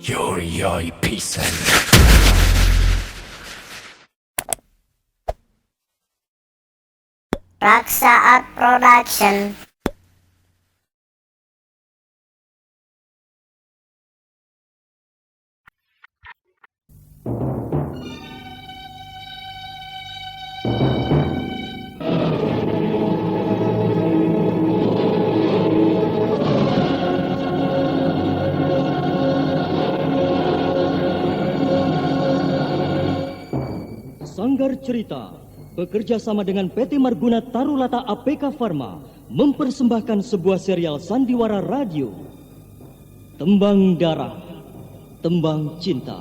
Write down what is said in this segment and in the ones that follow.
Yoi pisan. Raksa Art Production. Sanggar Cerita bekerja sama dengan PT Marguna Tarulata APK Pharma mempersembahkan sebuah serial sandiwara radio, Tembang Darah, Tembang Cinta.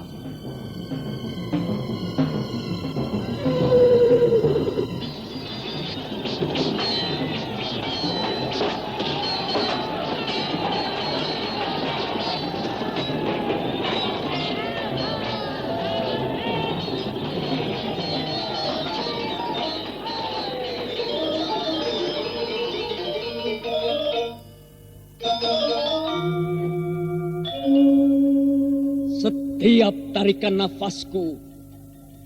Setiap tarikan nafasku,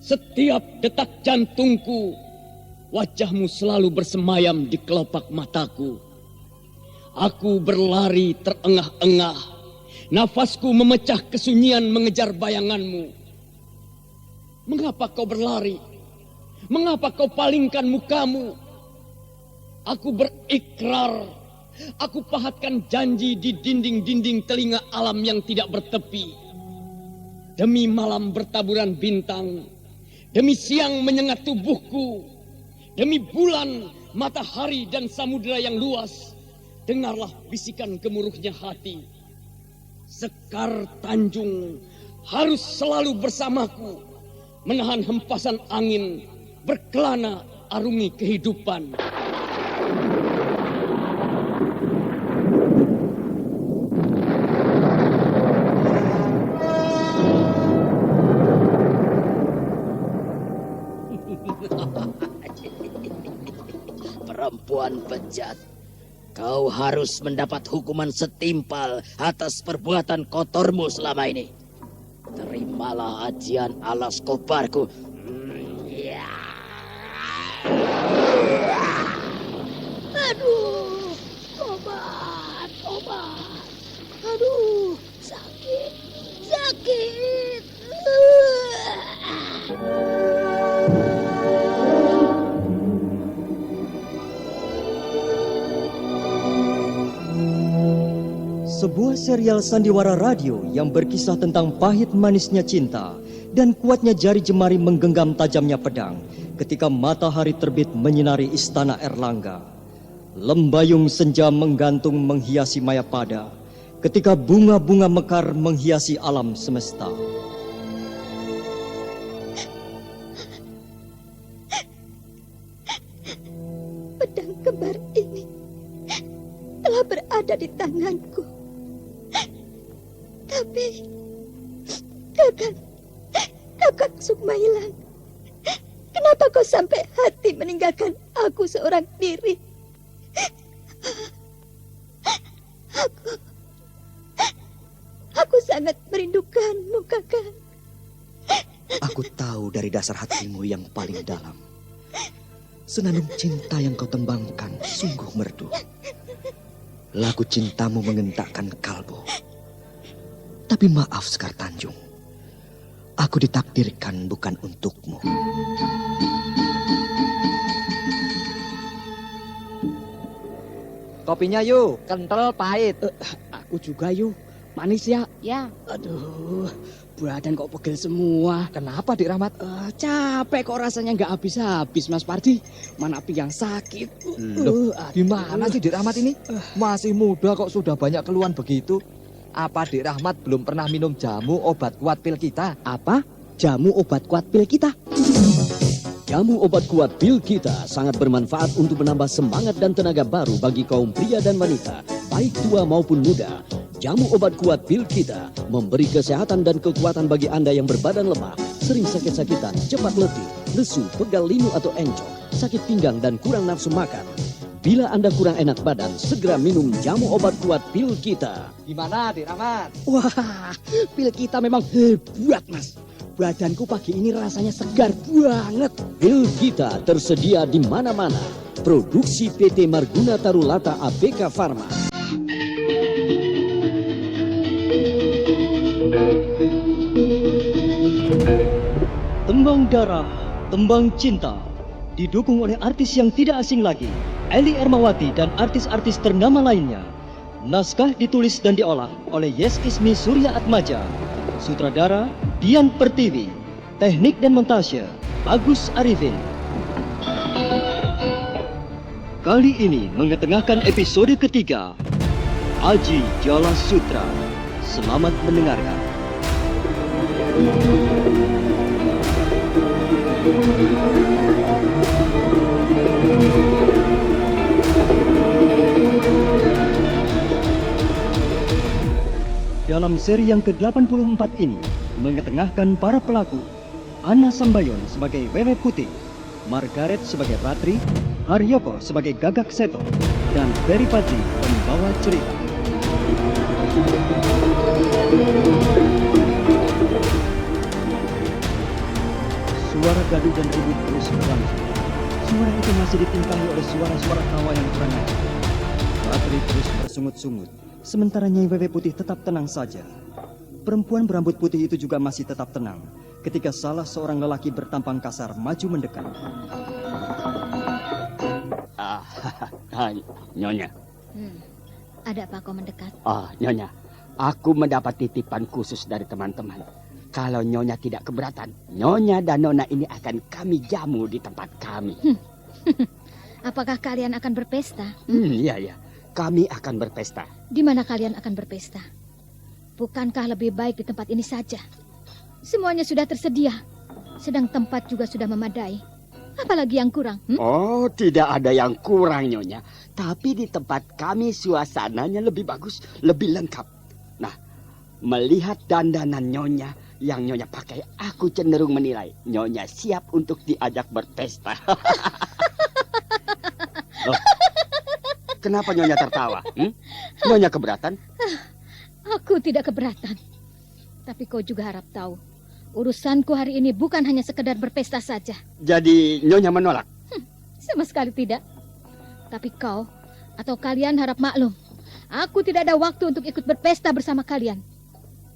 setiap detak jantungku, wajahmu selalu bersemayam di kelopak mataku. Aku berlari terengah-engah, nafasku memecah kesunyian mengejar bayanganmu. Mengapa kau berlari? Mengapa kau palingkan mukamu? Aku berikrar, aku pahatkan janji di dinding-dinding telinga alam yang tidak bertepi. Demi malam bertaburan bintang, demi siang menyengat tubuhku, demi bulan, matahari dan samudera yang luas, dengarlah bisikan gemuruhnya hati. Sekar Tanjung harus selalu bersamaku, menahan hempasan angin, berkelana arungi kehidupan. Perempuan bejat, kau harus mendapat hukuman setimpal atas perbuatan kotormu selama ini. Terimalah ajian alas kobarku. Aduh, obat. Aduh, sakit. Sebuah serial sandiwara radio yang berkisah tentang pahit manisnya cinta dan kuatnya jari jemari menggenggam tajamnya pedang ketika matahari terbit menyinari istana Erlangga. Lembayung senja menggantung menghiasi Mayapada ketika bunga-bunga mekar menghiasi alam semesta. Pedang kembar ini telah berada di tanganku. Tapi Kakang Sukmailang, kenapa kau sampai hati meninggalkan aku seorang diri? Aku sangat merindukanmu, Kakang. Aku tahu dari dasar hatimu yang paling dalam. Senandung cinta yang kau tembangkan sungguh merdu. Lagu cintamu mengentakkan kalbu. Tapi maaf Sekar Tanjung, aku ditakdirkan bukan untukmu. Kopinya yuk, kental pahit. Aku juga yuk, manis ya. Ya. Aduh, badan kok pegel semua. Kenapa Dik Rahmat? Capek kok rasanya nggak habis-habis Mas Pardi. Mana api yang sakit. Loh, gimana sih Dik Rahmat ini? Masih muda kok sudah banyak keluhan begitu. Apa Dik Rahmat belum pernah minum jamu obat kuat pil kita? Apa? Jamu obat kuat pil kita? Jamu obat kuat pil kita sangat bermanfaat untuk menambah semangat dan tenaga baru bagi kaum pria dan wanita, baik tua maupun muda. Jamu obat kuat pil kita memberi kesehatan dan kekuatan bagi Anda yang berbadan lemah, sering sakit-sakitan, cepat letih, lesu, pegal linu atau encok, sakit pinggang dan kurang nafsu makan. Bila Anda kurang enak badan, segera minum jamu obat kuat pil kita. Gimana, Dik Rahmat? Wah, pil kita memang hebat, Mas. Badanku pagi ini rasanya segar banget. Pil kita tersedia di mana-mana. Produksi PT Marguna Tarulata ABK Pharma. Tembang Darah, Tembang Cinta, didukung oleh artis yang tidak asing lagi, Eli Ermawati dan artis-artis ternama lainnya. Naskah ditulis dan diolah oleh Yes Ismi Surya Atmaja. Sutradara Dian Pertiwi. Teknik dan montase Agus Arifin. Kali ini mengetengahkan episode ketiga, Aji Jala Sutra. Selamat mendengarkan. Dalam seri yang ke-84 ini, mengetengahkan para pelaku, Anna Sambayon sebagai Wewe Putih, Margaret sebagai Ratri, Haryoko sebagai Gagak Seto, dan Ferry Fadli pembawa cerita. Suara gaduh dan ribut terus berlangsung. Suara itu masih ditingkahi oleh suara-suara tawa yang kurang ajar. Ratri terus bersungut-sungut, sementara Nyai Wewe Putih tetap tenang saja. Perempuan berambut putih itu juga masih tetap tenang ketika salah seorang lelaki bertampang kasar maju mendekat. Nyonya. Ada apa kau mendekat? Nyonya, aku mendapat titipan khusus dari teman-teman. Kalau Nyonya tidak keberatan, Nyonya dan Nona ini akan kami jamu di tempat kami. Apakah kalian akan berpesta? Iya. Kami akan berpesta. Di mana kalian akan berpesta? Bukankah lebih baik di tempat ini saja? Semuanya sudah tersedia. Sedang tempat juga sudah memadai. Apalagi yang kurang? Oh, tidak ada yang kurang, Nyonya. Tapi di tempat kami suasananya lebih bagus, lebih lengkap. Nah, melihat dandanan Nyonya yang Nyonya pakai, aku cenderung menilai Nyonya siap untuk diajak berpesta. Loh, kenapa Nyonya tertawa? Nyonya keberatan? Aku tidak keberatan. Tapi kau juga harap tahu, urusanku hari ini bukan hanya sekedar berpesta saja. Jadi Nyonya menolak? Sama sekali tidak. Tapi kau atau kalian harap maklum, aku tidak ada waktu untuk ikut berpesta bersama kalian.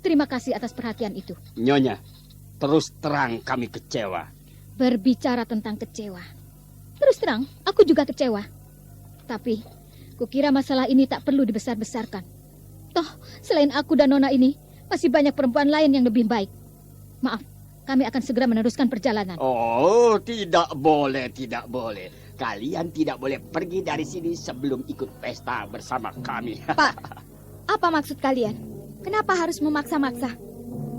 Terima kasih atas perhatian itu. Nyonya, terus terang kami kecewa. Berbicara tentang kecewa, terus terang aku juga kecewa. Tapi kukira masalah ini tak perlu dibesar-besarkan. Toh, selain aku dan Nona ini, masih banyak perempuan lain yang lebih baik. Maaf, kami akan segera meneruskan perjalanan. Oh, tidak boleh, tidak boleh. Kalian tidak boleh pergi dari sini sebelum ikut pesta bersama kami. Pak, apa maksud kalian? Kenapa harus memaksa-maksa?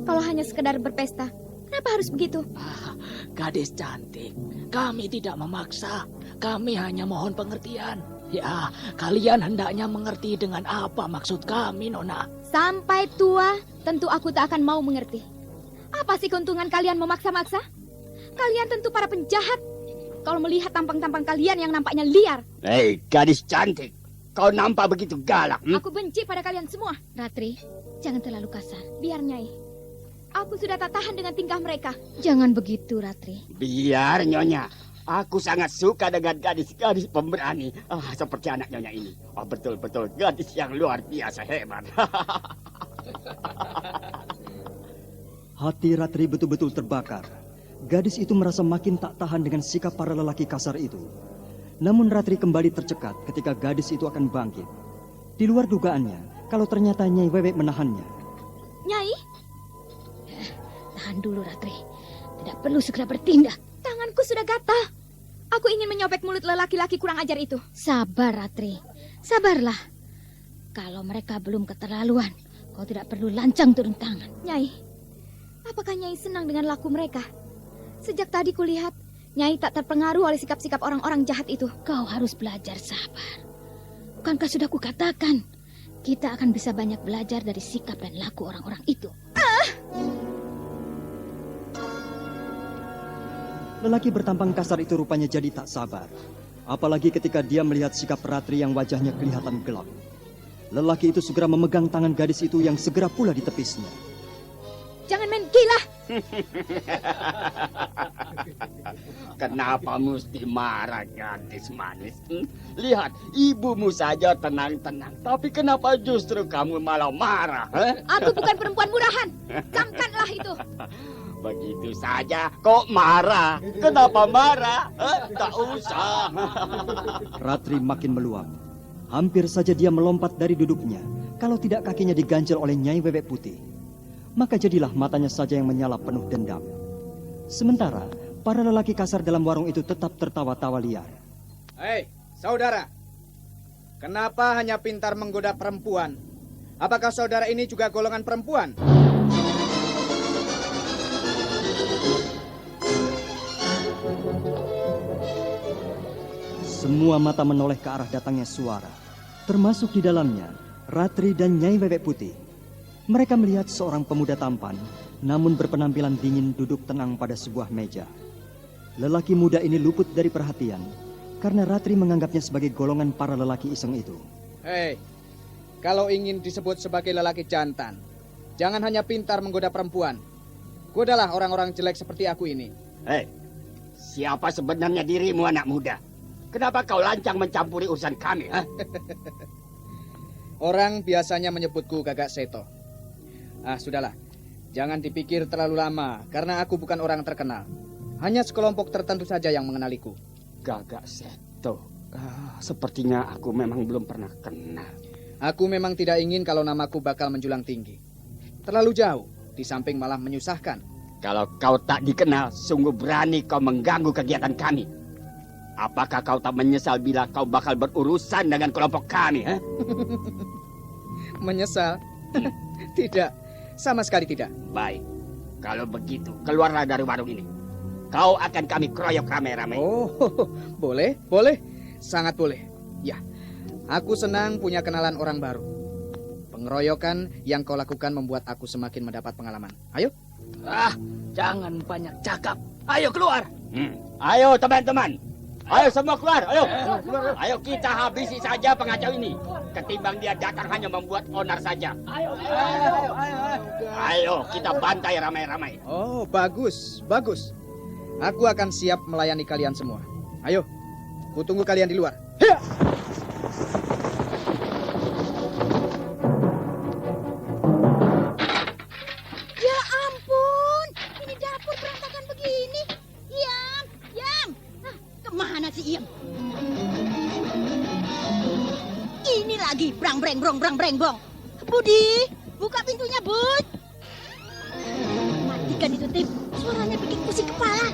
Kalau hanya sekedar berpesta, kenapa harus begitu? Gadis cantik, kami tidak memaksa. Kami hanya mohon pengertian. Ya, kalian hendaknya mengerti dengan apa maksud kami, Nona. Sampai tua, tentu aku tak akan mau mengerti. Apa sih keuntungan kalian memaksa-maksa? Kalian tentu para penjahat. Kalau melihat tampang-tampang kalian yang nampaknya liar. Hei, gadis cantik. Kau nampak begitu galak. Aku benci pada kalian semua. Ratri, jangan terlalu kasar. Biar, Nyai. Aku sudah tak tahan dengan tingkah mereka. Jangan begitu, Ratri. Biar, Nyonya. Aku sangat suka dengan gadis-gadis pemberani. Seperti anak Nyonya ini. Oh, betul-betul gadis yang luar biasa hebat. Hati Ratri betul-betul terbakar. Gadis itu merasa makin tak tahan dengan sikap para lelaki kasar itu. Namun Ratri kembali tercekat ketika gadis itu akan bangkit. Di luar dugaannya, kalau ternyata Nyai Wewe menahannya. Nyai? Tahan dulu, Ratri. Tidak perlu segera bertindak. Tanganku sudah gatal. Aku ingin menyobek mulut lelaki-laki kurang ajar itu. Sabar, Ratri. Sabarlah. Kalau mereka belum keterlaluan, kau tidak perlu lancang turun tangan. Nyai, apakah Nyai senang dengan laku mereka? Sejak tadi kulihat, Nyai tak terpengaruh oleh sikap-sikap orang-orang jahat itu. Kau harus belajar sabar. Bukankah sudah kukatakan, kita akan bisa banyak belajar dari sikap dan laku orang-orang itu. Lelaki bertampang kasar itu rupanya jadi tak sabar. Apalagi ketika dia melihat sikap Ratri yang wajahnya kelihatan gelap. Lelaki itu segera memegang tangan gadis itu yang segera pula ditepisnya. Jangan main gila. Kenapa mesti marah, gadis manis? Lihat, ibumu saja tenang-tenang. Tapi kenapa justru kamu malah marah? Aku bukan perempuan murahan. Camkanlah itu. Begitu saja kok marah? Kenapa marah? Tak usah. Ratri makin meluap. Hampir saja dia melompat dari duduknya, kalau tidak kakinya diganjel oleh Nyai Bebek Putih. Maka jadilah matanya saja yang menyala penuh dendam. Sementara para lelaki kasar dalam warung itu tetap tertawa-tawa liar. Hei, saudara. Kenapa hanya pintar menggoda perempuan? Apakah saudara ini juga golongan perempuan? Semua mata menoleh ke arah datangnya suara. Termasuk di dalamnya Ratri dan Nyai Bebek Putih. Mereka melihat seorang pemuda tampan, namun berpenampilan dingin duduk tenang pada sebuah meja. Lelaki muda ini luput dari perhatian, karena Ratri menganggapnya sebagai golongan para lelaki iseng itu. Hei, kalau ingin disebut sebagai lelaki jantan, jangan hanya pintar menggoda perempuan. Godalah orang-orang jelek seperti aku ini. Hei, siapa sebenarnya dirimu, anak muda? Kenapa kau lancang mencampuri urusan kami? Orang biasanya menyebutku Gagak Seto. Sudahlah. Jangan dipikir terlalu lama, karena aku bukan orang terkenal. Hanya sekelompok tertentu saja yang mengenaliku. Gagak Seto. Sepertinya aku memang belum pernah kenal. Aku memang tidak ingin kalau namaku bakal menjulang tinggi. Terlalu jauh, di samping malah menyusahkan. Kalau kau tak dikenal, sungguh berani kau mengganggu kegiatan kami. Apakah kau tak menyesal bila kau bakal berurusan dengan kelompok kami? Menyesal? Tidak. Sama sekali tidak. Baik, kalau begitu keluarlah dari warung ini. Kau akan kami keroyok ramai-ramai. Oh, boleh, boleh. Sangat boleh. Ya, aku senang punya kenalan orang baru. Pengeroyokan yang kau lakukan membuat aku semakin mendapat pengalaman. Ayo. Jangan banyak cakap. Ayo keluar. Ayo teman-teman. Ayo semua keluar, ayo. Ayo kita habisi saja pengacau ini. Ketimbang dia datang hanya membuat onar saja. Ayo kita bantai ramai-ramai. Oh, bagus, bagus. Aku akan siap melayani kalian semua. Ayo, kutunggu kalian di luar. Ya ampun, ini dapur berantakan begini. Yam. Kemana si Iem? Ini lagi brang breng bong. Budi, buka pintunya, Bud. Matikan itu, Tim. Suaranya bikin pusing kepala.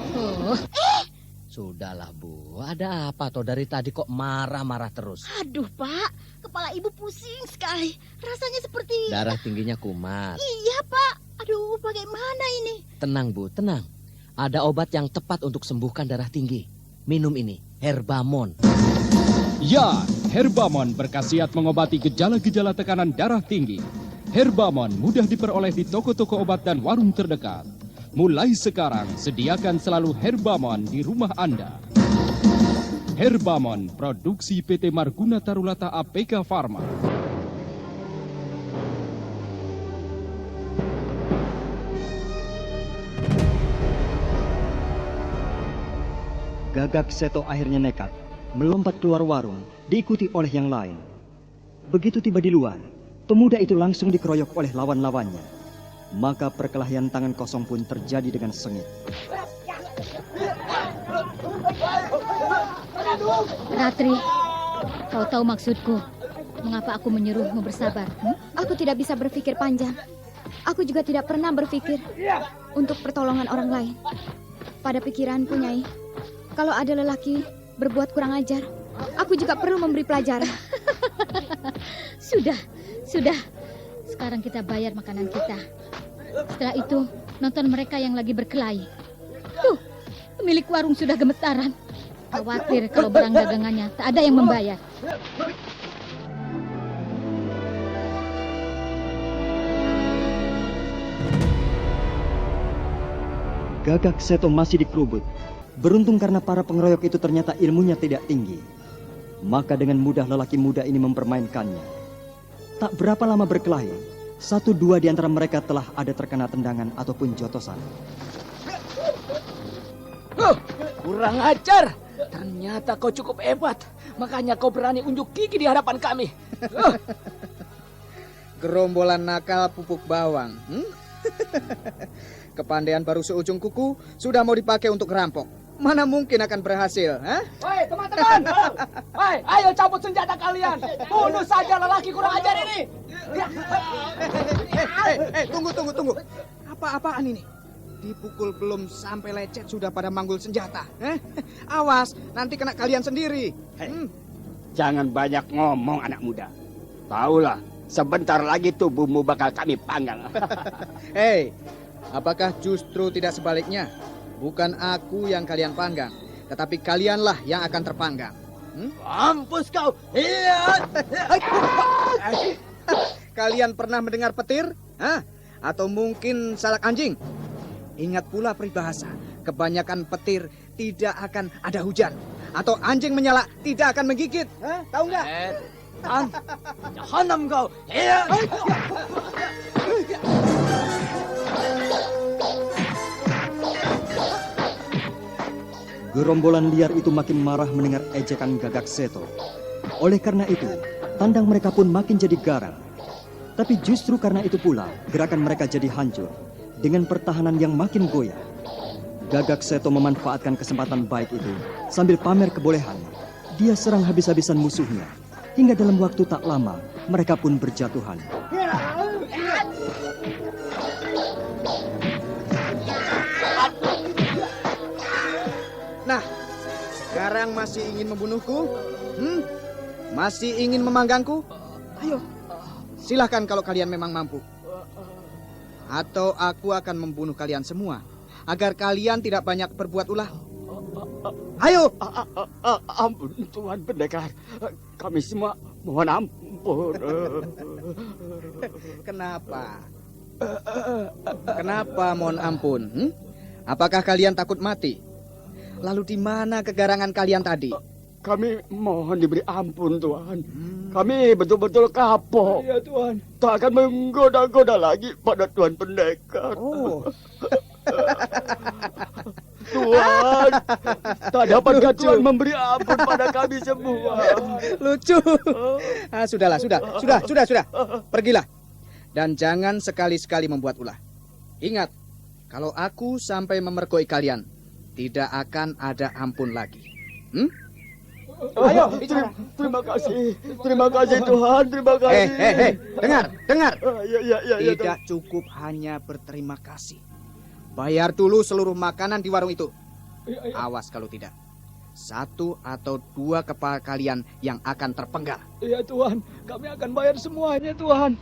Sudahlah, Bu. Ada apa toh dari tadi kok marah-marah terus? Aduh, Pak. Kepala Ibu pusing sekali. Rasanya seperti... Darah tingginya kumat. Iya, Pak. Aduh, bagaimana ini? Tenang, Bu, tenang. Ada obat yang tepat untuk sembuhkan darah tinggi. Minum ini, Herbamon. Ya, Herbamon berkhasiat mengobati gejala-gejala tekanan darah tinggi. Herbamon mudah diperoleh di toko-toko obat dan warung terdekat. Mulai sekarang, sediakan selalu Herbamon di rumah Anda. Herbamon, produksi PT Marguna Tarulata APK Pharma. Gagak Seto akhirnya nekat, melompat keluar warung, diikuti oleh yang lain. Begitu tiba di luar, pemuda itu langsung dikeroyok oleh lawan-lawannya. Maka perkelahian tangan kosong pun terjadi dengan sengit. Ratri, kau tahu maksudku. Mengapa aku menyuruhmu bersabar? Aku tidak bisa berpikir panjang. Aku juga tidak pernah berpikir untuk pertolongan orang lain. Pada pikiranku, Nyai, kalau ada lelaki berbuat kurang ajar, aku juga perlu memberi pelajaran. Sudah. Sekarang kita bayar makanan kita. Setelah itu, nonton mereka yang lagi berkelahi. Tuh, pemilik warung sudah gemetaran. Khawatir kalau barang dagangannya tak ada yang membayar. Gagak Seto masih dikerubut. Beruntung karena para pengeroyok itu ternyata ilmunya tidak tinggi. Maka dengan mudah lelaki muda ini mempermainkannya. Tak berapa lama berkelahi, 1-2 di antara mereka telah ada terkena tendangan ataupun jotosan. Kurang ajar. Ternyata kau cukup hebat. Makanya kau berani unjuk gigi di hadapan kami. Gerombolan nakal pupuk bawang. Kepandaian baru seujung kuku sudah mau dipakai untuk ngerampok. Mana mungkin akan berhasil, ha? Woi, teman-teman. Woi, ayo cabut senjata kalian. Bunuh saja lelaki kurang ajar ini. Tunggu. Apa-apaan ini? Dipukul belum sampai lecet sudah pada manggul senjata. Awas, nanti kena kalian sendiri. Jangan banyak ngomong anak muda. Taulah, sebentar lagi tubuhmu bakal kami panggang. Hei, apakah justru tidak sebaliknya? Bukan aku yang kalian panggang, tetapi kalianlah yang akan terpanggang. Mampus kau. Iya. Kalian pernah mendengar petir? Hah? Atau mungkin salak anjing? Ingat pula peribahasa, kebanyakan petir tidak akan ada hujan. Atau anjing menyala tidak akan menggigit. Hah? Tahu nggak? Jahanam kau. Iya. Gerombolan liar itu makin marah mendengar ejekan Gagak Seto. Oleh karena itu, tandang mereka pun makin jadi garang. Tapi justru karena itu pula, gerakan mereka jadi hancur. Dengan pertahanan yang makin goyah. Gagak Seto memanfaatkan kesempatan baik itu. Sambil pamer kebolehan, dia serang habis-habisan musuhnya. Hingga dalam waktu tak lama, mereka pun berjatuhan. Nah, sekarang masih ingin membunuhku? Masih ingin memanggangku? Ayo, silahkan kalau kalian memang mampu. Atau aku akan membunuh kalian semua, agar kalian tidak banyak berbuat ulah. Ayo! Ampun, Tuhan Pendekar. Kami semua mohon ampun. Kenapa? Kenapa mohon ampun? Apakah kalian takut mati? Lalu di mana kegarangan kalian tadi? Kami mohon diberi ampun, Tuhan. Kami betul-betul kapok. Iya, Tuhan. Tak akan menggoda-goda lagi pada Tuhan Pendekar. Oh. Tuhan, tak dapatkah Tuhan memberi ampun pada kami semua? Lucu. Sudahlah. Pergilah. Dan jangan sekali-sekali membuat ulah. Ingat, kalau aku sampai memergoi kalian, tidak akan ada ampun lagi. Ayo, terima kasih Tuhan, terima kasih. Dengar. Ya, Tidak cukup hanya berterima kasih. Bayar dulu seluruh makanan di warung itu. Awas kalau tidak. 1 atau 2 kepala kalian yang akan terpenggal. Iya, Tuhan. Kami akan bayar semuanya, Tuhan.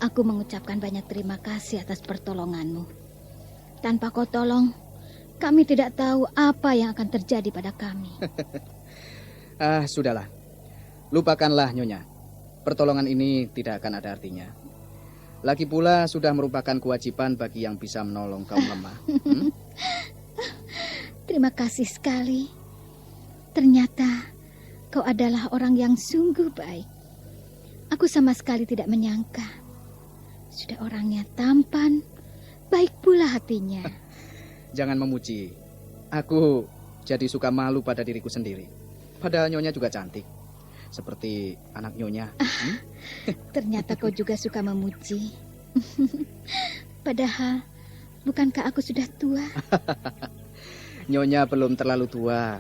Aku mengucapkan banyak terima kasih atas pertolonganmu. Tanpa kau tolong, kami tidak tahu apa yang akan terjadi pada kami. Sudahlah. Lupakanlah, Nyonya. Pertolongan ini tidak akan ada artinya. Lagi pula sudah merupakan kewajiban bagi yang bisa menolong kaum lemah. Terima kasih sekali. Ternyata kau adalah orang yang sungguh baik. Aku sama sekali tidak menyangka. Sudah orangnya tampan, baik pula hatinya. Jangan memuji. Aku jadi suka malu pada diriku sendiri. Padahal Nyonya juga cantik. Seperti anak Nyonya. Ternyata kau juga suka memuji. Padahal, bukankah aku sudah tua? Nyonya belum terlalu tua.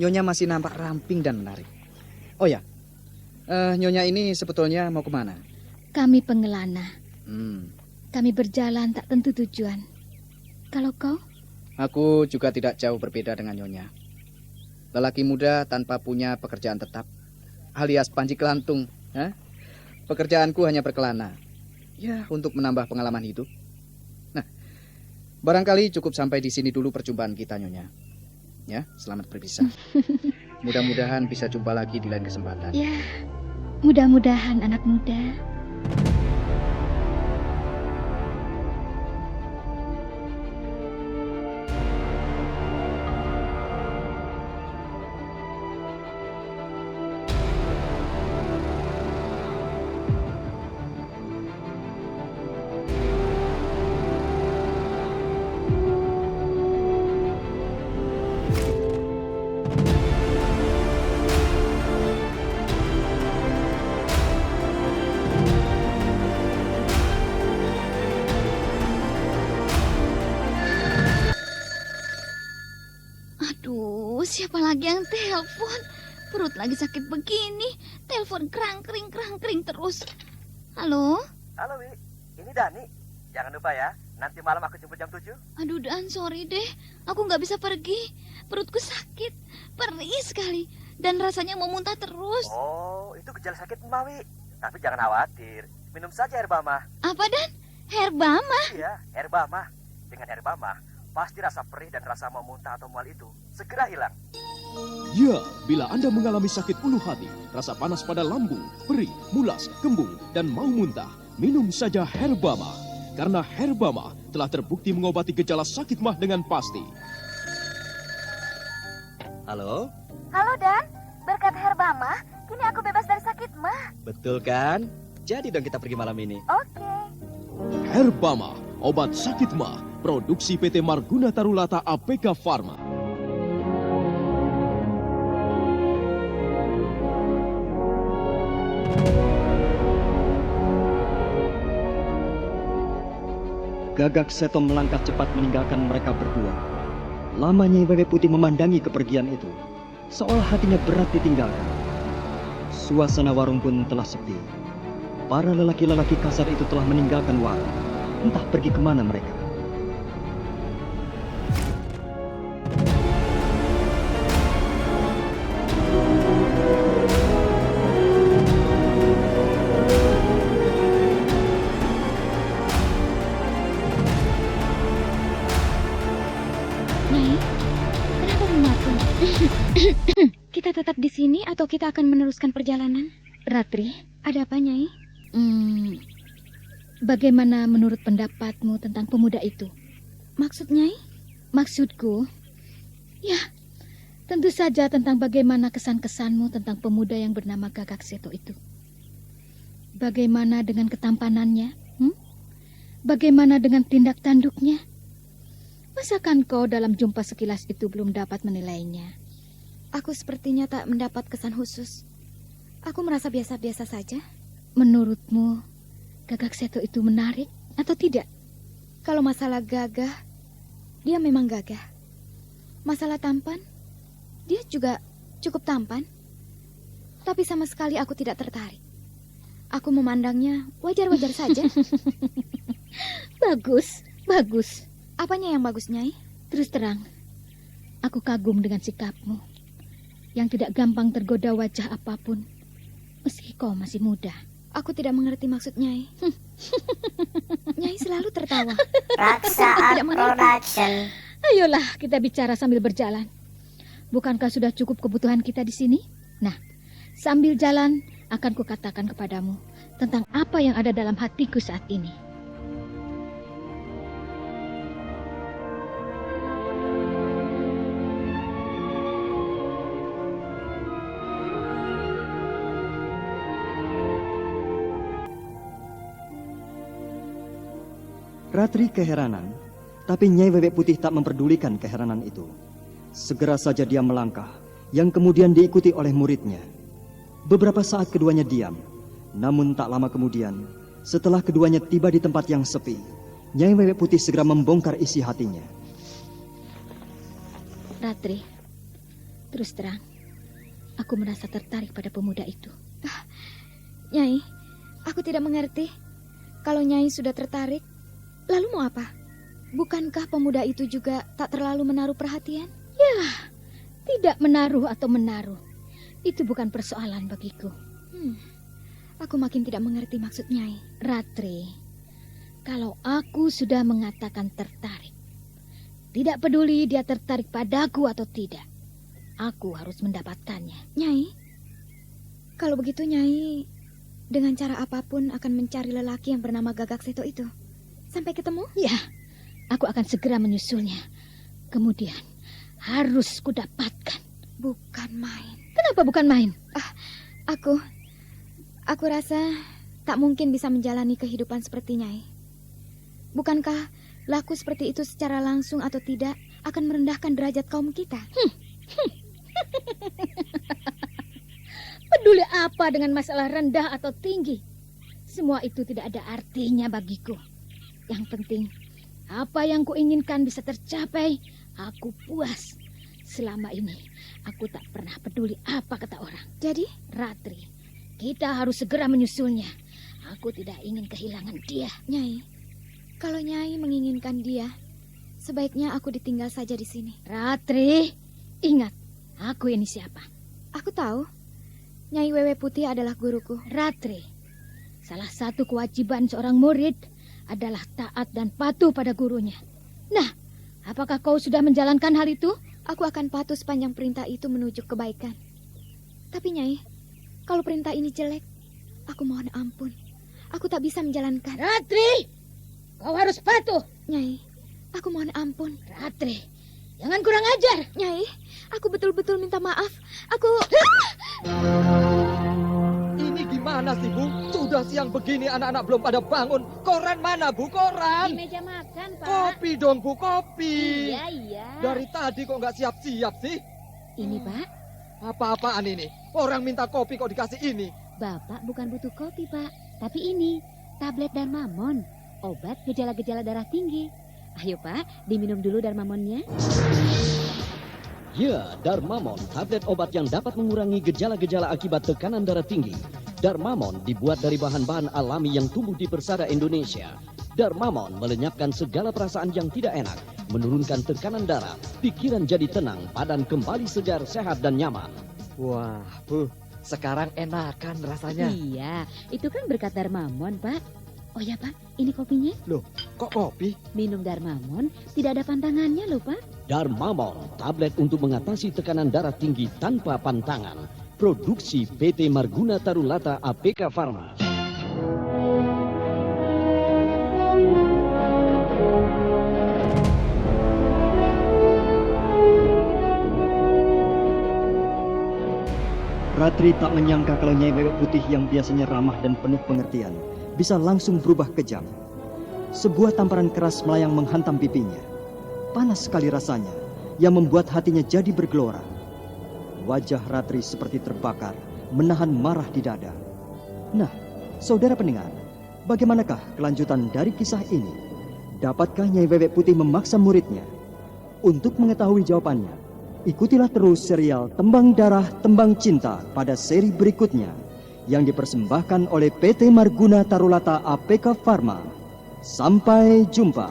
Nyonya masih nampak ramping dan menarik. Oh ya, Nyonya ini sebetulnya mau kemana? Kami pengelana. Hmm. Kami berjalan tak tentu tujuan. Kalau kau? Aku juga tidak jauh berbeda dengan Nyonya. Lelaki muda tanpa punya pekerjaan tetap, alias panji kelantung. Pekerjaanku hanya berkelana. Ya, untuk menambah pengalaman hidup. Nah, barangkali cukup sampai di sini dulu perjumpaan kita, Nyonya. Ya, selamat berpisah. Mudah-mudahan bisa jumpa lagi di lain kesempatan. Ya, mudah-mudahan anak muda. Siapa lagi yang telepon? Perut lagi sakit begini. Telepon kerang-kering terus. Halo? Halo, Wi. Ini Dani. Jangan lupa ya, nanti malam aku jemput jam 7. Aduh, Dan, sorry deh. Aku nggak bisa pergi. Perutku sakit. Perih sekali. Dan rasanya mau muntah terus. Oh, itu gejala sakit Mbak, Wi. Tapi jangan khawatir. Minum saja Herbama. Apa, Dan? Herbama? Iya, Herbama. Dengan Herbama, pasti rasa perih dan rasa mau muntah atau mual itu segera hilang. Ya, bila Anda mengalami sakit ulu hati, rasa panas pada lambung, perih, mulas, kembung, dan mau muntah, minum saja Herbama. Karena Herbama telah terbukti mengobati gejala sakit mah dengan pasti. Halo? Halo, Dan. Berkat Herbama, kini aku bebas dari sakit mah. Betul kan? Jadi dong kita pergi malam ini. Oke. Herbama, obat sakit mah, produksi PT Marguna Tarulata APK Pharma. Gagak Seto melangkah cepat meninggalkan mereka berdua. Lama Nyai Wewe Putih memandangi kepergian itu, seolah hatinya berat ditinggalkan. Suasana warung pun telah sepi. Para lelaki-lelaki kasar itu telah meninggalkan warung. Entah pergi kemana mereka. Kita tetap di sini atau kita akan meneruskan perjalanan? Ratri, ada apa, Nyai? Bagaimana menurut pendapatmu tentang pemuda itu? Maksud, Nyai? Maksudku, ya, tentu saja tentang bagaimana kesan-kesanmu tentang pemuda yang bernama Gagak Seto itu. Bagaimana dengan ketampanannya? Bagaimana dengan tindak tanduknya? Masakan kau dalam jumpa sekilas itu belum dapat menilainya? Aku sepertinya tak mendapat kesan khusus. Aku merasa biasa-biasa saja. Menurutmu, Gagak Seto itu menarik atau tidak? Kalau masalah gagah, dia memang gagah. Masalah tampan, dia juga cukup tampan. Tapi sama sekali aku tidak tertarik. Aku memandangnya wajar-wajar saja. Bagus, bagus. Apanya yang bagus, Nyai? Terus terang, aku kagum dengan sikapmu yang tidak gampang tergoda wajah apapun, meski kau masih muda. Aku tidak mengerti maksud Nyai. Nyai selalu tertawa. Raksa Art Production. Ayolah, kita bicara sambil berjalan. Bukankah sudah cukup kebutuhan kita di sini? Nah, sambil jalan akan kukatakan kepadamu tentang apa yang ada dalam hatiku saat ini. Ratri keheranan, tapi Nyai Wewe Putih tak memperdulikan keheranan itu. Segera saja dia melangkah, yang kemudian diikuti oleh muridnya. Beberapa saat keduanya diam, namun tak lama kemudian, setelah keduanya tiba di tempat yang sepi, Nyai Wewe Putih segera membongkar isi hatinya. Ratri, terus terang, aku merasa tertarik pada pemuda itu. Nyai, aku tidak mengerti. Kalau Nyai sudah tertarik, lalu mau apa? Bukankah pemuda itu juga tak terlalu menaruh perhatian? Ya, tidak menaruh atau menaruh. Itu bukan persoalan bagiku. Aku makin tidak mengerti maksud Nyai. Ratri, kalau aku sudah mengatakan tertarik, tidak peduli dia tertarik padaku atau tidak, aku harus mendapatkannya. Nyai, kalau begitu Nyai dengan cara apapun akan mencari lelaki yang bernama Gagak Seto itu sampai ketemu? Ya, aku akan segera menyusulnya. Kemudian harus kudapatkan. Bukan main. Kenapa bukan main? Aku rasa tak mungkin bisa menjalani kehidupan seperti Nyai. Bukankah laku seperti itu secara langsung atau tidak akan merendahkan derajat kaum kita? Peduli apa dengan masalah rendah atau tinggi? Semua itu tidak ada artinya bagiku. Yang penting, apa yang kuinginkan bisa tercapai, aku puas. Selama ini, aku tak pernah peduli apa kata orang. Jadi, Ratri, kita harus segera menyusulnya. Aku tidak ingin kehilangan dia. Nyai, kalau Nyai menginginkan dia, sebaiknya aku ditinggal saja di sini. Ratri, ingat, aku ini siapa? Aku tahu. Nyai Wewe Putih adalah guruku. Ratri, salah satu kewajiban seorang murid adalah taat dan patuh pada gurunya. Nah, apakah kau sudah menjalankan hal itu? Aku akan patuh sepanjang perintah itu menuju kebaikan. Tapi Nyai, kalau perintah ini jelek, aku mohon ampun. Aku tak bisa menjalankan. Ratri, kau harus patuh. Nyai, aku mohon ampun. Ratri, jangan kurang ajar. Nyai, aku betul-betul minta maaf. Ini gimana sih, Bu? Sudah siang begini anak-anak belum pada bangun. Koran mana, Bu? Koran? Di meja makan, Pak. Kopi dong, Bu, kopi. Iya. Dari tadi kok nggak siap-siap sih? Ini, Pak. Apa-apaan ini? Orang minta kopi kok dikasih ini? Bapak bukan butuh kopi, Pak. Tapi ini, tablet Darmamon. Obat gejala-gejala darah tinggi. Ayo, Pak, diminum dulu Darmamonnya. Ya, Darmamon, tablet obat yang dapat mengurangi gejala-gejala akibat tekanan darah tinggi. Darmamon dibuat dari bahan-bahan alami yang tumbuh di persada Indonesia. Darmamon melenyapkan segala perasaan yang tidak enak, menurunkan tekanan darah, pikiran jadi tenang, badan kembali segar, sehat dan nyaman. Wah, Bu, sekarang enakan rasanya. Iya, itu kan berkat Darmamon, Pak. Oh ya, Pak, ini kopinya. Loh, kok kopi? Minum Darmamon tidak ada pantangannya loh, Pak. Darmamon, tablet untuk mengatasi tekanan darah tinggi tanpa pantangan. Produksi PT Marguna Tarulata APK Pharma. Ratri tak menyangka kalau Nyai Wewe Putih yang biasanya ramah dan penuh pengertian bisa langsung berubah kejam. Sebuah tamparan keras melayang menghantam pipinya. Panas sekali rasanya, yang membuat hatinya jadi bergelora. Wajah Ratri seperti terbakar, menahan marah di dada. Nah, saudara pendengar, bagaimanakah kelanjutan dari kisah ini? Dapatkah Nyai Wewe Putih memaksa muridnya? Untuk mengetahui jawabannya, ikutilah terus serial Tembang Darah, Tembang Cinta pada seri berikutnya yang dipersembahkan oleh PT Marguna Tarulata APK Pharma. Sampai jumpa.